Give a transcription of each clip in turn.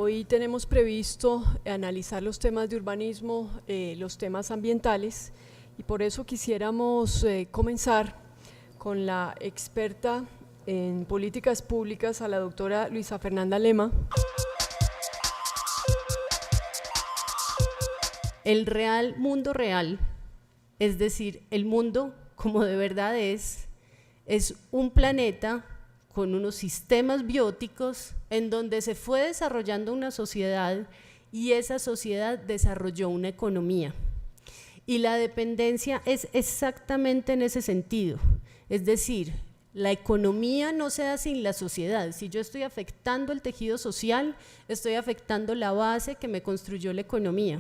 Hoy tenemos previsto analizar los temas de urbanismo, los temas ambientales, y por eso quisiéramos comenzar con la experta en políticas públicas, a la doctora Luisa Fernanda Lema. El real mundo real, es decir, el mundo como de verdad es un planeta con unos sistemas bióticos en donde se fue desarrollando una sociedad y esa sociedad desarrolló una economía. Y la dependencia es exactamente en ese sentido, es decir, la economía no se da sin la sociedad. Si yo estoy afectando el tejido social, estoy afectando la base que me construyó la economía.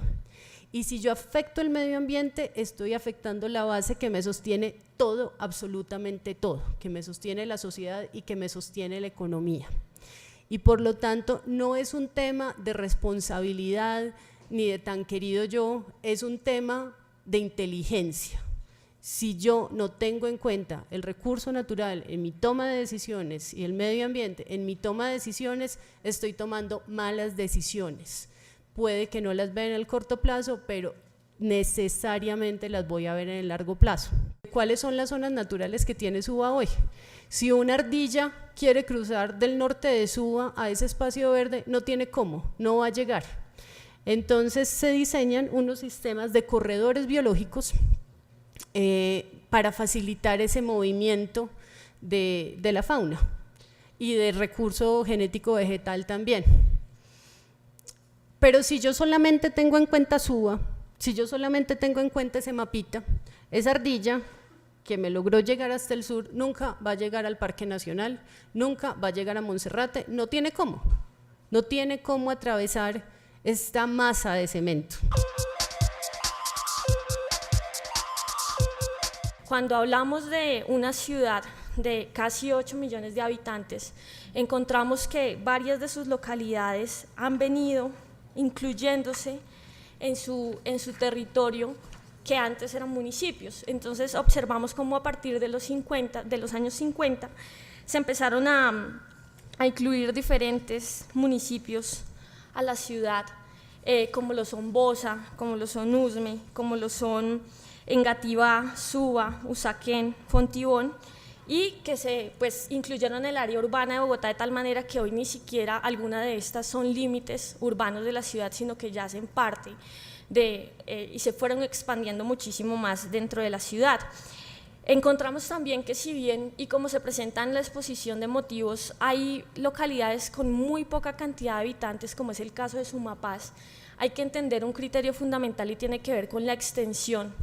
Y si yo afecto el medio ambiente, estoy afectando la base que me sostiene todo, absolutamente todo, que me sostiene la sociedad y que me sostiene la economía. Y por lo tanto, no es un tema de responsabilidad ni de tan querido yo, es un tema de inteligencia. Si yo no tengo en cuenta el recurso natural en mi toma de decisiones y el medio ambiente en mi toma de decisiones, estoy tomando malas decisiones. Puede que no las vea en el corto plazo, pero necesariamente las voy a ver en el largo plazo. ¿Cuáles son las zonas naturales que tiene Suba hoy? Si una ardilla quiere cruzar del norte de Suba a ese espacio verde, no tiene cómo, no va a llegar. Entonces se diseñan unos sistemas de corredores biológicos para facilitar ese movimiento de la fauna y de recurso genético vegetal también. Pero si yo solamente tengo en cuenta Suba, si yo solamente tengo en cuenta ese mapita, esa ardilla que me logró llegar hasta el sur nunca va a llegar al Parque Nacional, nunca va a llegar a Monserrate, no tiene cómo atravesar esta masa de cemento. Cuando hablamos de una ciudad de casi 8 millones de habitantes, encontramos que varias de sus localidades han venido incluyéndose en su territorio que antes eran municipios. Entonces observamos cómo a partir de los años 50 se empezaron a incluir diferentes municipios a la ciudad, como lo son Bosa, como lo son Usme, como lo son Engativá, Suba, Usaquén, Fontibón, y que se incluyeron en el área urbana de Bogotá de tal manera que hoy ni siquiera alguna de estas son límites urbanos de la ciudad, sino que ya hacen parte y se fueron expandiendo muchísimo más dentro de la ciudad. Encontramos también que si bien, y como se presenta en la exposición de motivos, hay localidades con muy poca cantidad de habitantes, como es el caso de Sumapaz, hay que entender un criterio fundamental y tiene que ver con la extensión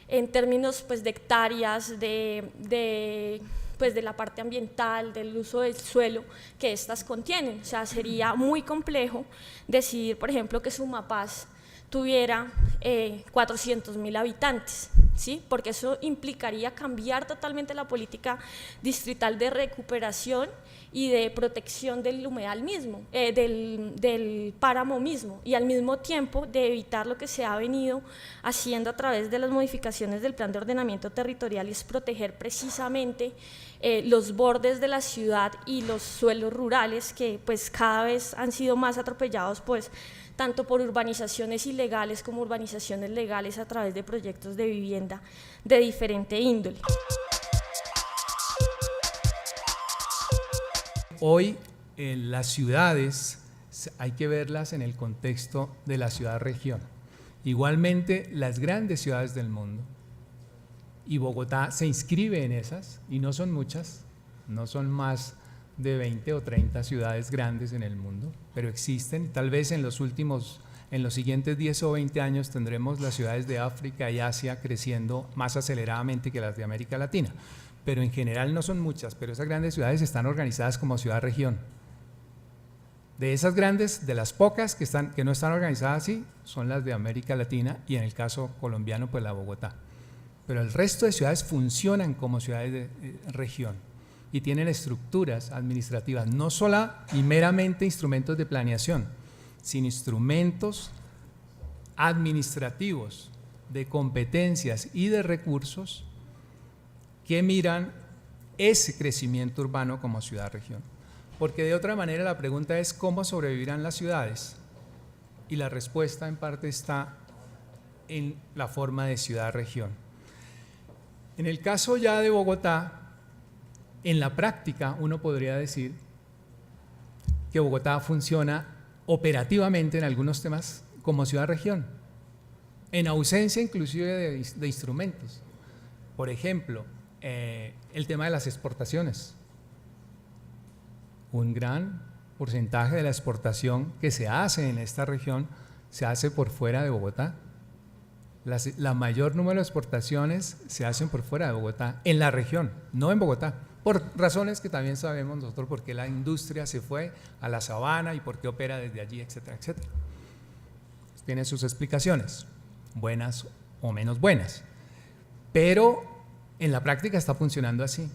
en términos de hectáreas, de la parte ambiental, del uso del suelo que estas contienen. O sea, sería muy complejo decidir, por ejemplo, que Sumapaz tuviera 400.000 habitantes, ¿sí? Porque eso implicaría cambiar totalmente la política distrital de recuperación y de protección del humedal mismo, del páramo mismo, y al mismo tiempo de evitar lo que se ha venido haciendo a través de las modificaciones del plan de ordenamiento territorial, y es proteger precisamente los bordes de la ciudad y los suelos rurales que cada vez han sido más atropellados tanto por urbanizaciones ilegales como urbanizaciones legales a través de proyectos de vivienda de diferente índole. Hoy las ciudades hay que verlas en el contexto de la ciudad-región. Igualmente las grandes ciudades del mundo, y Bogotá se inscribe en esas, y no son muchas, no son más de 20 o 30 ciudades grandes en el mundo, pero existen. Tal vez en los siguientes 10 o 20 años tendremos las ciudades de África y Asia creciendo más aceleradamente que las de América Latina, pero en general no son muchas, pero esas grandes ciudades están organizadas como ciudad-región. De esas grandes, de las pocas que no están organizadas así, son las de América Latina, y en el caso colombiano, la Bogotá. Pero el resto de ciudades funcionan como ciudades de región y tienen estructuras administrativas, no solo y meramente instrumentos de planeación, sino instrumentos administrativos de competencias y de recursos que miran ese crecimiento urbano como ciudad-región. porque de otra manera la pregunta es ¿cómo sobrevivirán las ciudades? Y la respuesta en parte está en la forma de ciudad-región. En el caso ya de Bogotá, en la práctica uno podría decir que Bogotá funciona operativamente en algunos temas como ciudad-región, en ausencia inclusive de instrumentos. Por ejemplo, el tema de las exportaciones. Un gran porcentaje de la exportación que se hace en esta región se hace por fuera de Bogotá. La mayor número de exportaciones se hacen por fuera de Bogotá, en la región, no en Bogotá, por razones que también sabemos nosotros, por qué la industria se fue a la sabana y por qué opera desde allí, etcétera, etcétera. Tiene sus explicaciones, buenas o menos buenas, pero en la práctica está funcionando así.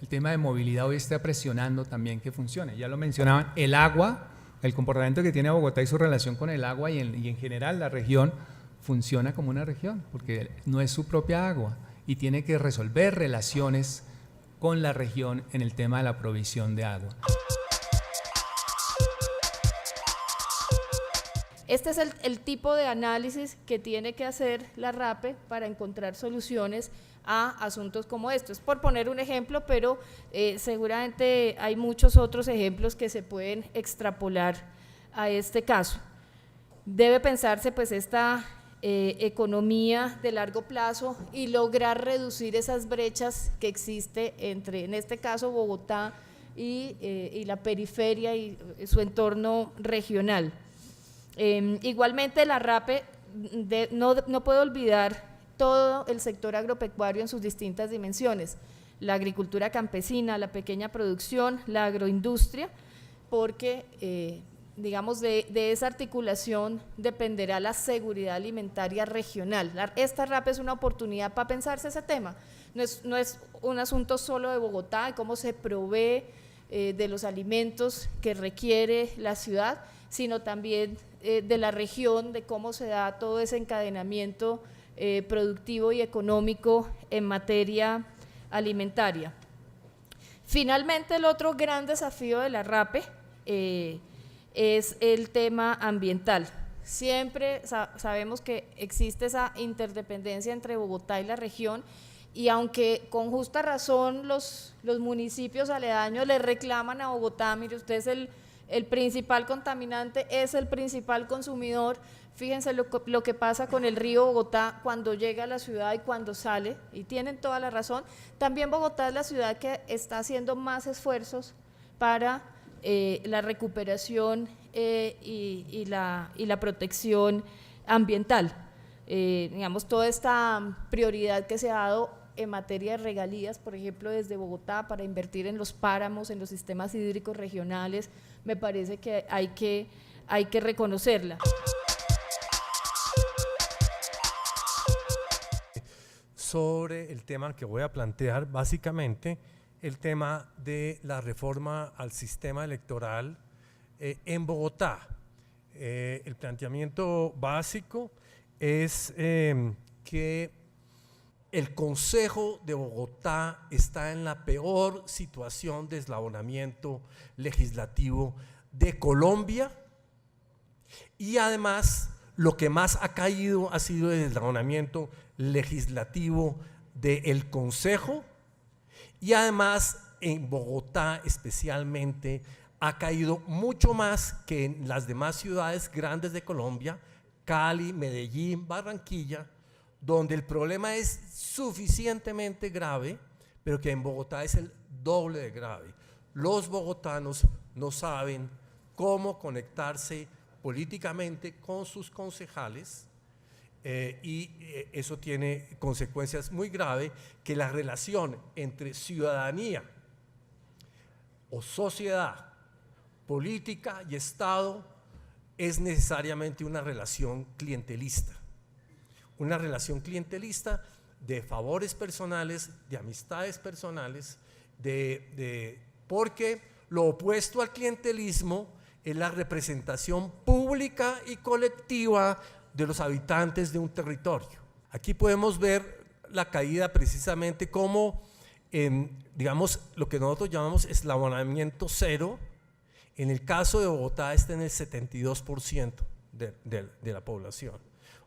El tema de movilidad hoy está presionando también que funcione. Ya lo mencionaban, el agua, el comportamiento que tiene Bogotá y su relación con el agua y en general la región funciona como una región, porque no es su propia agua y tiene que resolver relaciones con la región en el tema de la provisión de agua. Este es el tipo de análisis que tiene que hacer la RAPE para encontrar soluciones a asuntos como estos. Por poner un ejemplo, pero seguramente hay muchos otros ejemplos que se pueden extrapolar a este caso. Debe pensarse pues esta economía de largo plazo y lograr reducir esas brechas que existe entre, en este caso, Bogotá y la periferia y su entorno regional. Igualmente la RAPE no puede olvidar todo el sector agropecuario en sus distintas dimensiones, la agricultura campesina, la pequeña producción, la agroindustria, porque digamos de esa articulación dependerá la seguridad alimentaria regional. Esta RAPE es una oportunidad para pensarse ese tema, no es un asunto solo de Bogotá, de cómo se provee de los alimentos que requiere la ciudad, sino también de la región, de cómo se da todo ese encadenamiento productivo y económico en materia alimentaria. Finalmente, el otro gran desafío de la RAPE es el tema ambiental. Siempre sabemos que existe esa interdependencia entre Bogotá y la región, y aunque con justa razón los municipios aledaños le reclaman a Bogotá, mire, usted es el principal contaminante, es el principal consumidor. Fíjense lo que pasa con el río Bogotá cuando llega a la ciudad y cuando sale, y tienen toda la razón. También Bogotá es la ciudad que está haciendo más esfuerzos para la recuperación y la protección ambiental. Digamos, toda esta prioridad que se ha dado en materia de regalías, por ejemplo, desde Bogotá, para invertir en los páramos, en los sistemas hídricos regionales, me parece que hay que reconocerla. Sobre el tema que voy a plantear, básicamente el tema de la reforma al sistema electoral en Bogotá. El planteamiento básico es que el Consejo de Bogotá está en la peor situación de eslabonamiento legislativo de Colombia, y además lo que más ha caído ha sido el eslabonamiento legislativo del Consejo, y además en Bogotá especialmente ha caído mucho más que en las demás ciudades grandes de Colombia, Cali, Medellín, Barranquilla, donde el problema es suficientemente grave, pero que en Bogotá es el doble de grave. Los bogotanos no saben cómo conectarse políticamente con sus concejales, y eso tiene consecuencias muy graves, que la relación entre ciudadanía o sociedad, política y Estado es necesariamente una relación clientelista. Una relación clientelista de favores personales, de amistades personales, porque lo opuesto al clientelismo es la representación pública y colectiva de los habitantes de un territorio. Aquí podemos ver la caída precisamente como digamos, lo que nosotros llamamos eslabonamiento cero. En el caso de Bogotá está en el 72% de la población.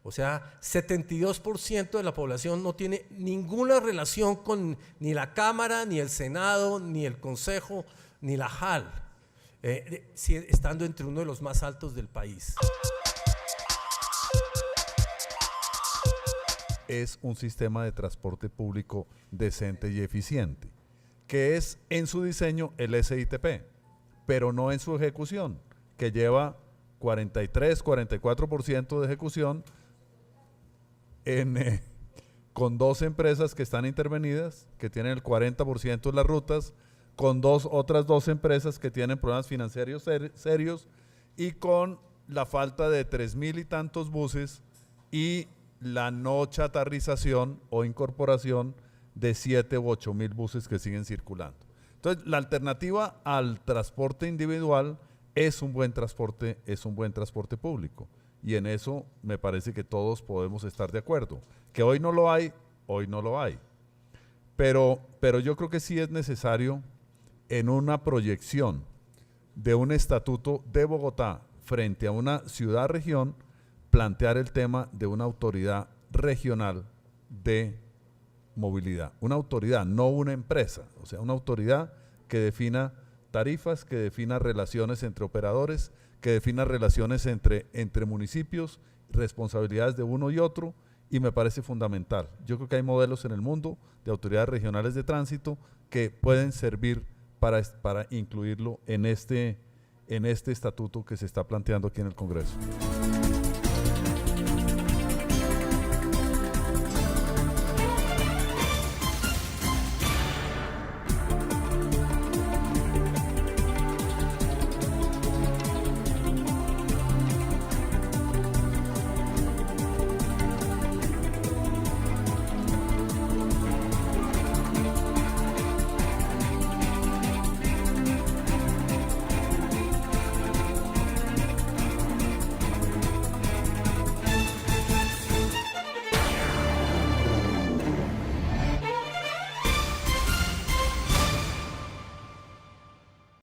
O sea, 72% de la población no tiene ninguna relación con ni la Cámara, ni el Senado, ni el Consejo, ni la JAL, estando entre uno de los más altos del país. Es un sistema de transporte público decente y eficiente, que es en su diseño el SITP, pero no en su ejecución, que lleva 43-44% de ejecución con 2 empresas que están intervenidas, que tienen el 40% de las rutas, con otras dos empresas que tienen problemas financieros serios, y con la falta de 3.000 y tantos buses y la no chatarrización o incorporación de 7 u 8.000 buses que siguen circulando. Entonces, la alternativa al transporte individual es un buen transporte público. Y en eso me parece que todos podemos estar de acuerdo. Que hoy no lo hay, hoy no lo hay. Pero yo creo que sí es necesario, en una proyección de un estatuto de Bogotá frente a una ciudad-región, plantear el tema de una autoridad regional de movilidad. Una autoridad, no una empresa. O sea, una autoridad que defina tarifas, que defina relaciones entre operadores, que defina relaciones entre municipios, responsabilidades de uno y otro, y me parece fundamental. Yo creo que hay modelos en el mundo de autoridades regionales de tránsito que pueden servir para incluirlo en este estatuto que se está planteando aquí en el Congreso.